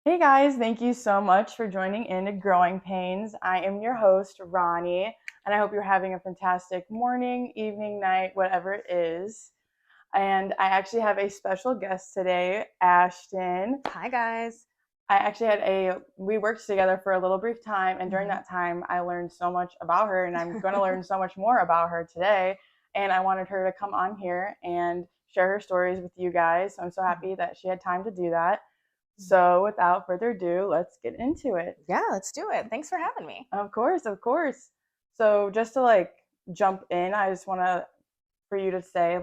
Hey guys, thank you so much for joining in to Growing Pains. I am your host, Ronnie, and I hope you're having a fantastic morning, evening, night, whatever it is. And I actually have a special guest today, Ashton. Hi guys. We worked together for a little brief time, and during that time, I learned so much about her, and I'm going to learn so much more about her today. And I wanted her to come on here and share her stories with you guys. So I'm so happy that she had time to do that. So without further ado, let's get into it. Yeah, let's do it. Thanks for having me. Of course, of course. So just to jump in, I just want for you to say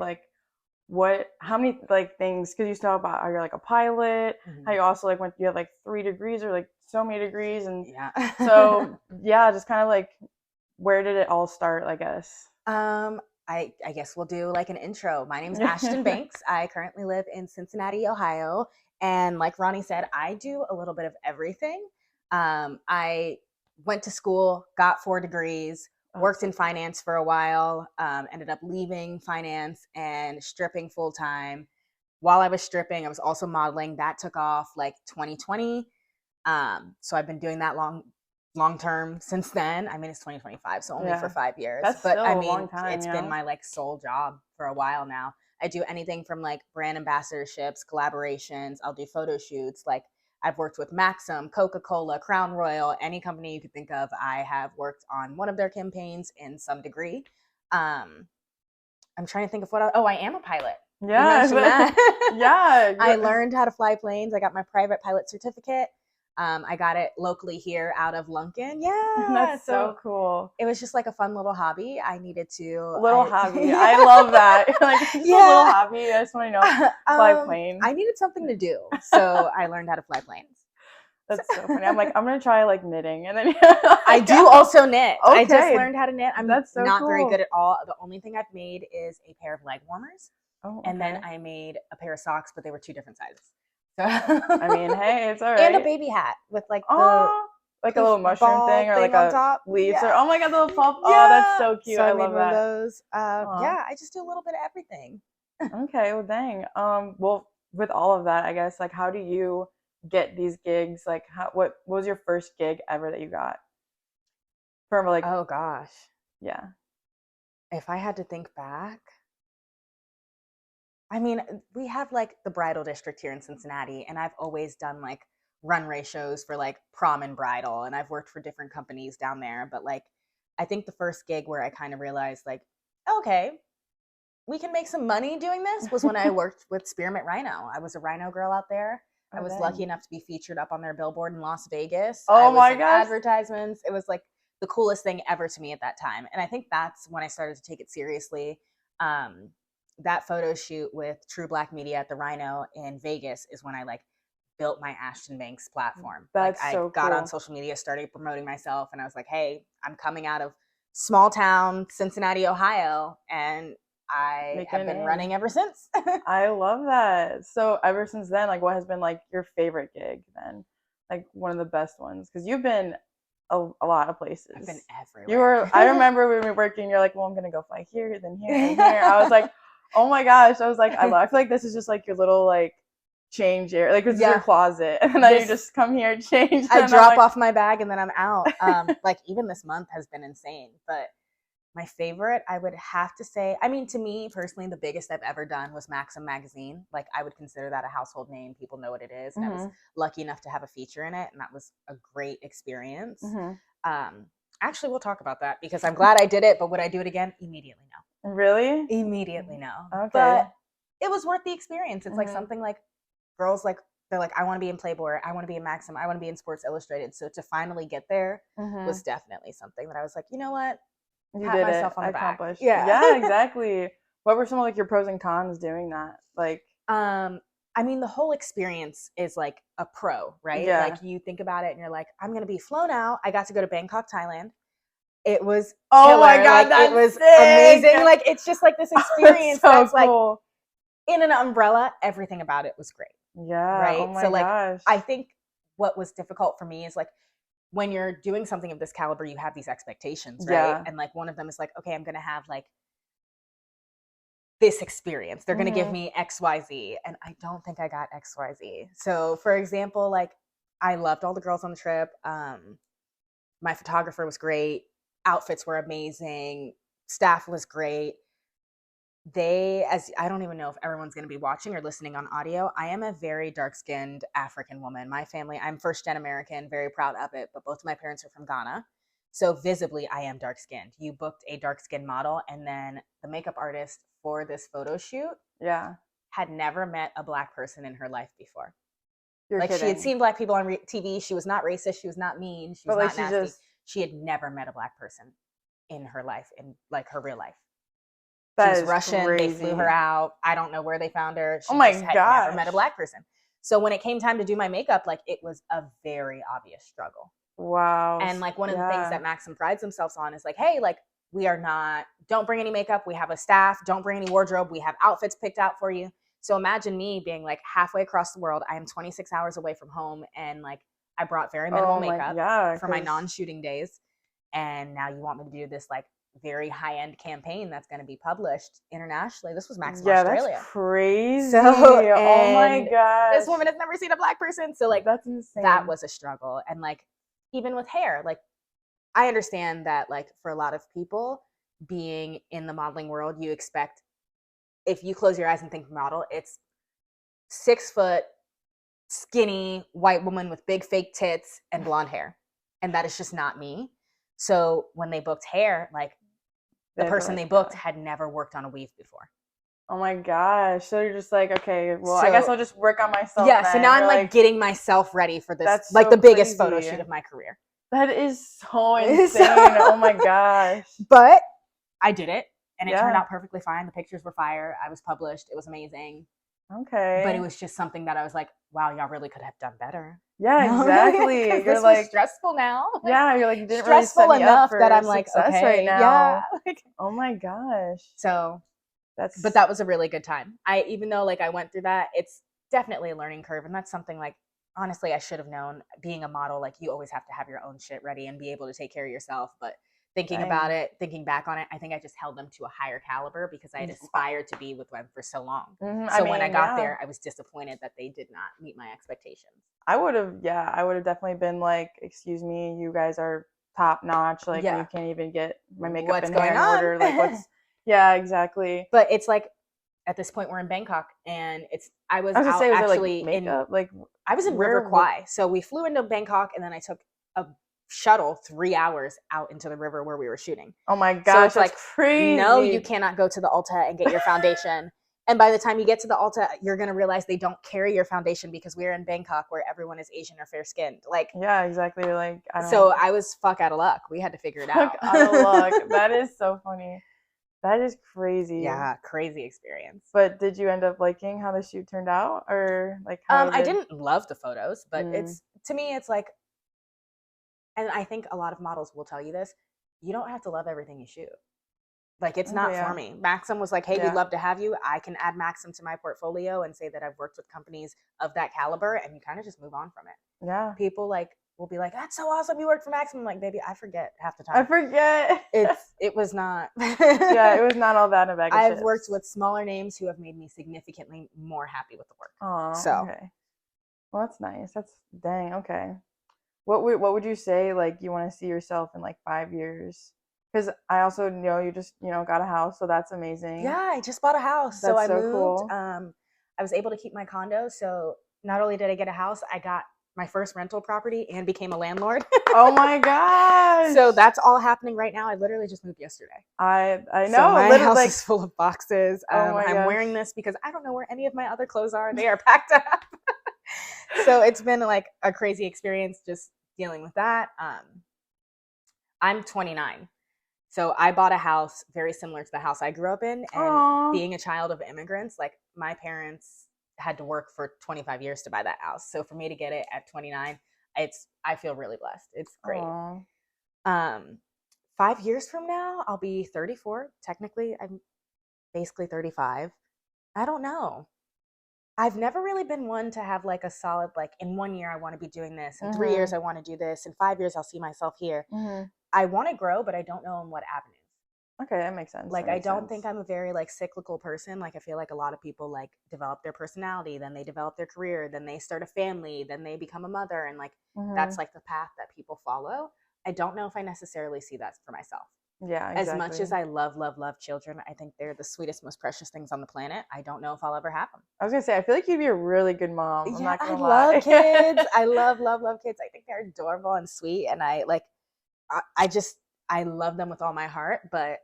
how many things, because you talk about how you're like a pilot, how you also you have 3 degrees or so many degrees, and yeah. So yeah, just kind of where did it all start, I guess. I guess we'll do an intro. My name's Ashton Banks. I currently live in Cincinnati, Ohio. And like Ronnie said, I do a little bit of everything. I went to school, got 4 degrees, worked in finance for a while, ended up leaving finance and stripping full time. While I was stripping, I was also modeling. That took off 2020. So I've been doing that long term since then. I mean, it's 2025, so only for 5 years. But still a long time, it's been my sole job for a while now. I do anything from brand ambassadorships, collaborations. I'll do photo shoots. I've worked with Maxim, Coca-Cola, Crown Royal, any company you could think of. I have worked on one of their campaigns in some degree. I'm trying to think of I am a pilot. Yeah. Yeah. I learned how to fly planes. I got my private pilot certificate. I got it locally here out of Lunken. Yeah. That's so cool. It was just a fun little hobby. I needed to. Hobby. Yeah. I love that. Just a little hobby. I just want to know fly planes. I needed something to do. So I learned how to fly planes. That's so funny. I'm I'm going to try knitting. And then I do also knit. Okay. I just learned how to knit. I'm not cool. very good at all. The only thing I've made is a pair of leg warmers. Oh, okay. And then I made a pair of socks, but they were 2 different sizes. So I mean, hey, it's all right. And a baby hat with a little mushroom thing or a top. leaves Yeah. or oh my god, the little puff. Yeah. Oh, that's so cute. So I made love one that. of those. Yeah, I just do a little bit of everything. Okay, well dang. Well, with all of that, I guess how do you get these gigs? What was your first gig ever that you got? From oh gosh. Yeah. If I had to think back, I mean, we have the bridal district here in Cincinnati, and I've always done runway shows for prom and bridal, and I've worked for different companies down there. But I think the first gig where I kind of realized okay, we can make some money doing this was when I worked with Spearmint Rhino. I was a rhino girl out there. I was lucky enough to be featured up on their billboard in Las Vegas. Oh my gosh. Advertisements. It was the coolest thing ever to me at that time. And I think that's when I started to take it seriously. That photo shoot with True Black Media at the Rhino in Vegas is when I built my Ashton Banks platform. That's I so got cool. on social media, started promoting myself, and I was hey, I'm coming out of small town Cincinnati, Ohio, and I have been running ever since. I love that. So ever since then, what has been your favorite gig then? One of the best ones? Because you've been a lot of places. I've been everywhere. I remember when we were working, you're well, I'm gonna go fly here, then here, and here. I was oh my gosh. I was I feel this is just your little change area. This is your closet. And then you just come here, change. I drop off my bag and then I'm out. Even this month has been insane. But my favorite, I would have to say, I mean, to me personally, the biggest I've ever done was Maxim magazine. I would consider that a household name. People know what it is. And I was lucky enough to have a feature in it. And that was a great experience. Actually, we'll talk about that because I'm glad I did it. But would I do it again? Immediately no. Really? Immediately no. Okay. But it was worth the experience. It's something girls they're I want to be in Playboy, I want to be in Maxim, I want to be in Sports Illustrated. So to finally get there was definitely something that I was you know what? You Pat did myself it. on the back. Accomplished. Yeah, exactly. What were some of your pros and cons doing that? I mean, the whole experience is a pro, right? Yeah. You think about it and you're I'm going to be flown out. I got to go to Bangkok, Thailand. It was killer. My god, that's it was sick. amazing. It's just this experience that's that's cool. In an umbrella. Everything about it was great. Yeah. Right. Oh my so gosh. I think what was difficult for me is when you're doing something of this caliber, you have these expectations, right? Yeah. And like one of them is like, okay, I'm gonna have like this experience. They're gonna give me XYZ. And I don't think I got XYZ. So for example, like I loved all the girls on the trip. My photographer was great, outfits were amazing, staff was great. They, as I don't even know if everyone's going to be watching or listening on audio, I am a very dark-skinned African woman. My family, I'm first gen American, very proud of it, but both of my parents are from Ghana. So visibly I am dark-skinned. You booked a dark-skinned model, and then the makeup artist for this photo shoot Yeah. had never met a black person in her life before. You're Like kidding. she had seen black people on TV. She was not racist. She was not mean. She was like not nasty. just She had never met a black person in her life, in like her real life. She that was is Russian. crazy. They flew her out. I don't know where they found her. She Oh my just had never met a gosh. black person. So when it came time to do my makeup, like it was a very obvious struggle. Wow. And like one of the things Yeah. that Maxim prides themselves on is like, hey, like we are not, don't bring any makeup. We have a staff. Don't bring any wardrobe. We have outfits picked out for you. So imagine me being like halfway across the world. I am 26 hours away from home, and like I brought very minimal makeup for my non-shooting days. And now you want me to do this like very high-end campaign that's going to be published internationally. This was Maxim Australia. That's crazy. So, oh my gosh. This woman has never seen a black person. So like that's insane. That was a struggle. And like even with hair, like I understand that like for a lot of people being in the modeling world, you expect, if you close your eyes and think model, it's 6 foot, skinny white woman with big fake tits and blonde hair. And that is just not me. So when they booked hair, like the person they booked had never worked on a weave before. Oh my gosh. So you're just like, okay, well, I guess I'll just work on myself. Yeah. So now I'm like getting myself ready for this. That's like so the biggest crazy. photo shoot of my career. That is so insane. Oh my gosh. But I did it, and it turned out perfectly fine. The pictures were fire. I was published. It was amazing. Okay. But it was just something that I was like, wow, y'all really could have done better. Yeah, exactly. You're this like was stressful now. Like, yeah, you're like you didn't stressful really set me enough up for that I'm like okay, right now. Yeah. Like, oh my gosh. So that's. But that was a really good time. Even though like I went through that, it's definitely a learning curve, and that's something like honestly I should have known. Being a model, like you always have to have your own shit ready and be able to take care of yourself. But thinking about it, thinking back on it, I think I just held them to a higher caliber because I had aspired to be with them for so long. So when I got there, I was disappointed that they did not meet my expectations. I would have definitely been like, excuse me, you guys are top notch. Like you can't even get my makeup and hair in order. Like what's yeah, exactly. But it's like at this point we're in Bangkok, and I was out actually like makeup? I was in River Kwai. So we flew into Bangkok, and then I took a shuttle 3 hours out into the river where we were shooting. Oh my gosh, so it's that's like crazy. No, you cannot go to the Ulta and get your foundation. And by the time you get to the Ulta, you're gonna realize they don't carry your foundation because we're in Bangkok where everyone is Asian or fair skinned. Like yeah, exactly. Like I was fuck out of luck. We had to figure it out. Fuck out of luck. That is so funny. That is crazy. Yeah, crazy experience. But did you end up liking how the shoot turned out, or like how I didn't love the photos, but it's to me it's like, and I think a lot of models will tell you this, you don't have to love everything you shoot. Like it's not for me. Maxim was like, hey, we'd love to have you. I can add Maxim to my portfolio and say that I've worked with companies of that caliber, and you kind of just move on from it. Yeah. People like will be like, that's so awesome, you worked for Maxim. I'm like, baby, I forget half the time. I forget. It was not. Yeah, it was not all that in a bag of I've chips. worked with smaller names who have made me significantly more happy with the work. Oh, so okay. Well, that's nice. That's dang. Okay. What would you say like you want to see yourself in like 5 years? Because I also know you just got a house, so that's amazing. Yeah, I just bought a house, so I moved. Cool. I was able to keep my condo, so not only did I get a house, I got my first rental property and became a landlord. Oh my gosh! So that's all happening right now. I literally just moved yesterday. I know. So my house is full of boxes. I'm wearing this because I don't know where any of my other clothes are. They are packed up. So it's been like a crazy experience just dealing with that. I'm 29. So I bought a house very similar to the house I grew up in. And being a child of immigrants, like my parents had to work for 25 years to buy that house. So for me to get it at 29, I feel really blessed. It's great. 5 years from now, I'll be 34. Technically, I'm basically 35. I don't know. I've never really been one to have like a solid, like in 1 year I want to be doing this, in 3 years Mhm. I want to do this, in 5 years I'll see myself here. Mhm. I want to grow, but I don't know in what avenues. Okay, that makes sense. Like That I makes don't think sense. I'm a very like cyclical person. Like I feel like a lot of people like develop their personality, then they develop their career, then they start a family, then they become a mother, and like that's Mhm. like the path that people follow. I don't know if I necessarily see that for myself. Yeah, As much as exactly. I love children, I think they're the sweetest, most precious things on the planet. I don't know if I'll ever have them. I was gonna say, I feel like you'd be a really good mom. I'm Yeah, not I gonna love lie. kids. I love kids. I think they're adorable and sweet, and I like. I just I love them with all my heart, but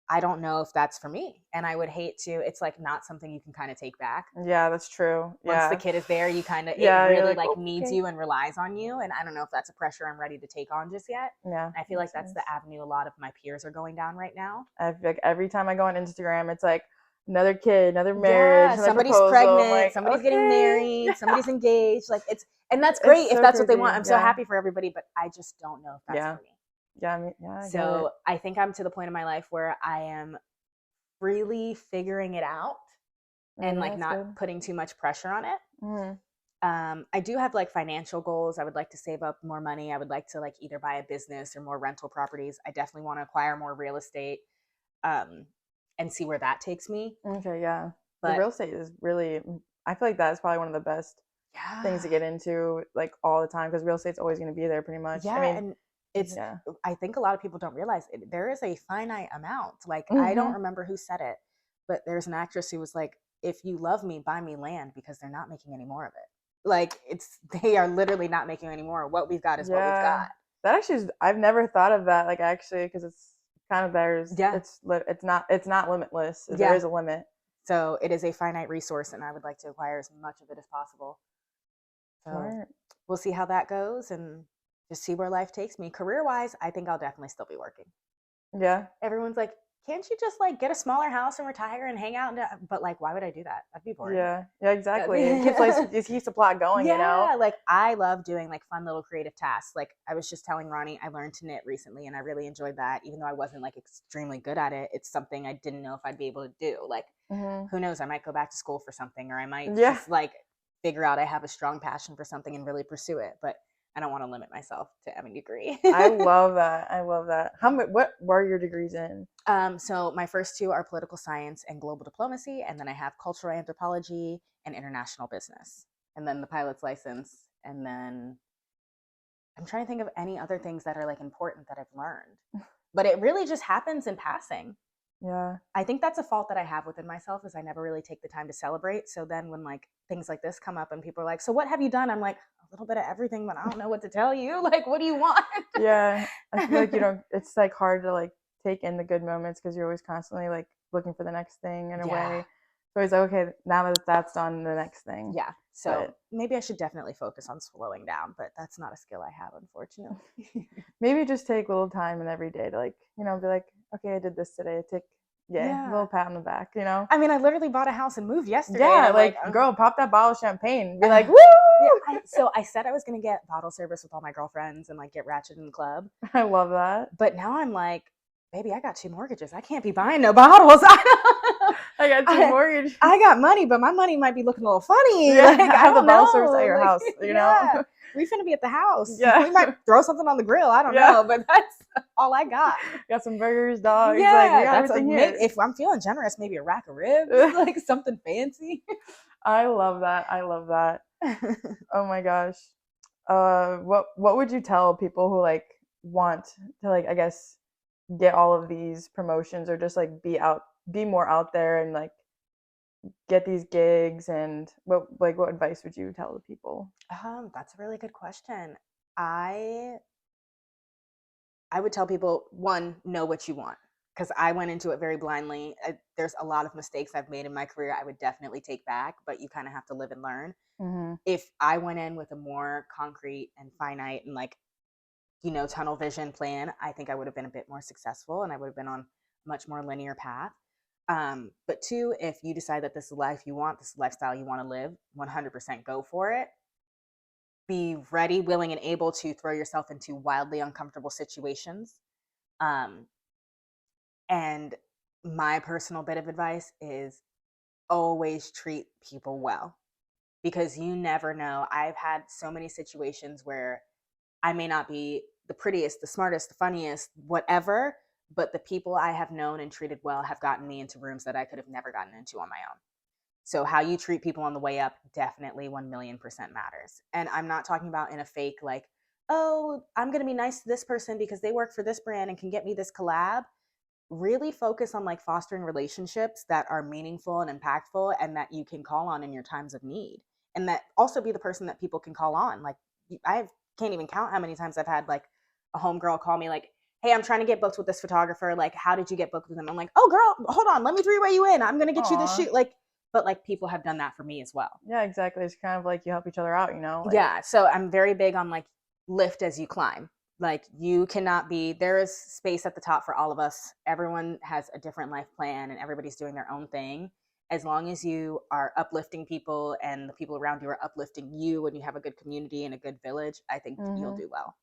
I don't know if that's for me. And I would hate to. It's like not something you can kind of take back. Yeah, that's true. Once the Yeah. kid is there, you kind of it Yeah, you're really like, like oh, needs okay. you and relies on you. And I don't know if that's a pressure I'm ready to take on just yet. Yeah, I feel like makes that's sense. the avenue a lot of my peers are going down right now. I feel like every time I go on Instagram, it's like another kid, another marriage, Yeah, another somebody's proposal. I'm pregnant, like, somebody's getting okay. married, somebody's engaged. Like and that's It's great if so that's what they want. crazy. I'm so Yeah. happy for everybody, but I just don't know if that's Yeah. for me. Yeah. I mean, yeah, I get it. So I think I'm to the point in my life where I am really figuring it out and Yeah, like that's not good. putting too much pressure on it. Mhm. I do have like financial goals. I would like to save up more money. I would like to like either buy a business or more rental properties. I definitely want to acquire more real estate, um, and see where that takes me. Okay, yeah. The But real estate is really, I feel like that's probably one of the best things to yeah, get into like all the time because real estate's always going to be there pretty much. I yeah, mean, and it's yeah. I think a lot of people don't realize there is a finite amount. Like I don't Mhm. remember who said it, but there's an actress who was like, "If you love me, buy me land because they're not making any more of it." Like it's they are literally not making any more. What we've got is what we've Yeah. got. That actually is, I've never thought of that like actually because it's kind of there's Yeah, it's not limitless. There yeah. is a limit. So it is a finite resource, and I would like to acquire as much of it as possible. So Smart. we'll see how that goes and just see where life takes me. Career wise, I think I'll definitely still be working. Yeah. Everyone's like, can't you just like get a smaller house and retire and hang out? But like, why would I do that? That'd be boring. Yeah. Yeah, exactly. It keeps like That'd it keeps the plot going, you know? yeah, like I love doing like fun little creative tasks. Like I was just telling Ronnie, I learned to knit recently and I really enjoyed that. Even though I wasn't like extremely good at it, it's something I didn't know if I'd be able to do. Like, Mhm. who knows? I might go back to school for something or I might Yeah. just like figure out I have a strong passion for something and really pursue it. But I don't want to limit myself to any degree. I love that. I love that. What were your degrees in? So my first two are political science and global diplomacy, and then I have cultural anthropology and international business, and then the pilot's license, and then I'm trying to think of any other things that are like important that I've learned. But it really just happens in passing. Yeah. I think that's a fault that I have within myself is I never really take the time to celebrate. So then when like things like this come up and people are like, "So what have you done?" I'm like, "A little bit of everything, but I don't know what to tell you. Like, what do you want?" Yeah. I feel like you don't it's like hard to like take in the good moments because you're always constantly like looking for the next thing in a Yeah. way. So it's like, okay, now that that's done, the next thing. Yeah. So But maybe I should definitely focus on slowing down, but that's not a skill I have, unfortunately. maybe just take a little time in every day to like, be like, okay, I did this today. Take, yeah, a little Yeah. pat on the back, you know? I mean, I literally bought a house and moved yesterday, and Yeah, I'm like, like, girl, pop that bottle of champagne. Be like, uh, woo! yeah. So I said I was gonna get bottle service with all my girlfriends and like get ratchet in the club, I love that. but now I'm like, baby, I got two mortgages. I can't be buying no bottles. I got two I, mortgage. I got money, but my money might be looking a little funny. Yeah, Like, I have the don't bottle service at know. your Like, house, you know? yeah, we finna be at the house. Yeah. We might throw something on the grill. I don't Yeah. know, but that's all I got. Got some burgers, dogs. Like, we Yeah, got that's a everything maybe here. if I'm feeling generous, maybe a rack of ribs, like something fancy. I love that. I love that. Oh my gosh. What would you tell people who like want to like I guess get all of these promotions or just like be more out there and like get these gigs and what advice would you tell the people? That's a really good question. I I would tell people one, know what you want because I went into it very blindly. There's a lot of mistakes I've made in my career. I would definitely take back, but you kind of have to live and learn. Mhm. If I went in with a more concrete and finite and like tunnel vision plan, I think I would have been a bit more successful and I would have been on a much more linear path. But two, if you decide that this is the life you want, this is the lifestyle you want to live, 100% go for it. Be ready, willing, and able to throw yourself into wildly uncomfortable situations. Um, and my personal bit of advice is always treat people well. because you never know. I've had so many situations where I may not be the prettiest, the smartest, the funniest, whatever, but the people I have known and treated well have gotten me into rooms that I could have never gotten into on my own. So how you treat people on the way up definitely 1,000,000% matters. And I'm not talking about in a fake, like, oh, I'm going to be nice to this person because they work for this brand and can get me this collab. Really focus on like fostering relationships that are meaningful and impactful and that you can call on in your times of need. And that also be the person that people can call on. Like I can't even count how many times I've had like a homegirl call me like, hey, I'm trying to get booked with this photographer. Like, how did you get booked with them? I'm like, oh girl, hold on. Let me three-way you in. I'm going to get you this Aw. shoot. Like, but like people have done that for me as well. Yeah, exactly. It's kind of like you help each other out, you know? Like, Yeah. So I'm very big on like lift as you climb. Like you cannot be, there is space at the top for all of us. Everyone has a different life plan and everybody's doing their own thing. As long as you are uplifting people and the people around you are uplifting you and you have a good community and a good village, I think you'll do well.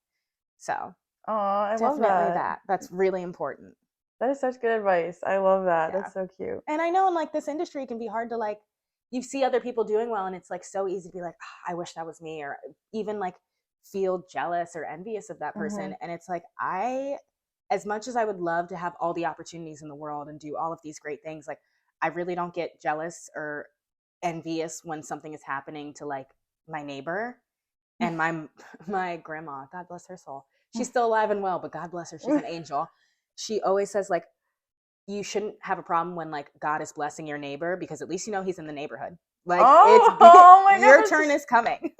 So I love definitely that. that's really important. That is such good advice. I love that. Yeah. That's so cute. And I know in like this industry it can be hard to like, you see other people doing well and it's like so easy to be like, oh, I wish that was me, or even like feel jealous or envious of that person. And it's like, as much as I would love to have all the opportunities in the world and do all of these great things, like I really don't get jealous or envious when something is happening to like my neighbor. And my grandma, God bless her soul, she's still alive and well, but God bless her, she's an angel. She always says like, you shouldn't have a problem when like God is blessing your neighbor because at least you know he's in the neighborhood. Like my your gosh. turn is coming.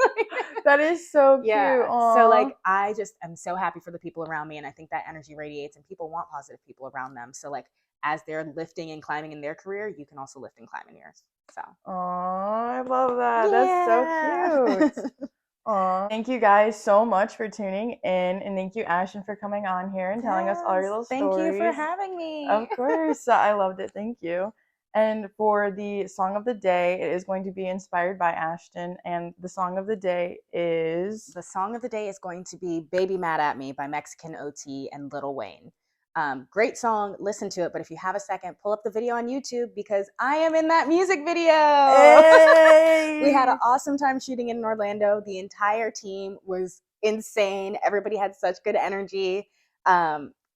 That is so cute. Yeah. Aww. So like I just am so happy for the people around me and I think that energy radiates and people want positive people around them. So like as they're lifting and climbing in their career, you can also lift and climb in yours. So I love that. That's so cute. Thank you guys so much for tuning in, and thank you, Ashton, for coming on here and telling us all your little stories. Thank you for having me. Of course. I loved it. Thank you. And for the song of the day, it is going to be inspired by Ashton, and the song of the day is... The song of the day is going to be Baby Mad at Me by Mexican OT and Lil Wayne. Great song, listen to it, but if you have a second, pull up the video on YouTube because I am in that music video. Hey! We had an awesome time shooting in Orlando. The entire team was insane. Everybody had such good energy.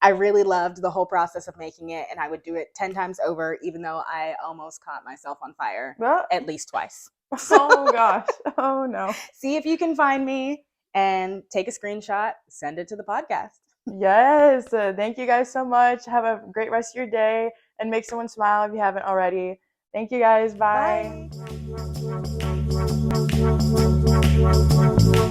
I really loved the whole process of making it, and I would do it 10 times over, even though I almost caught myself on fire at least twice. Oh gosh. Oh no. See if you can find me and take a screenshot, send it to the podcast. Yes. Thank you guys so much. Have a great rest of your day and make someone smile if you haven't already. Thank you guys. Bye. Bye.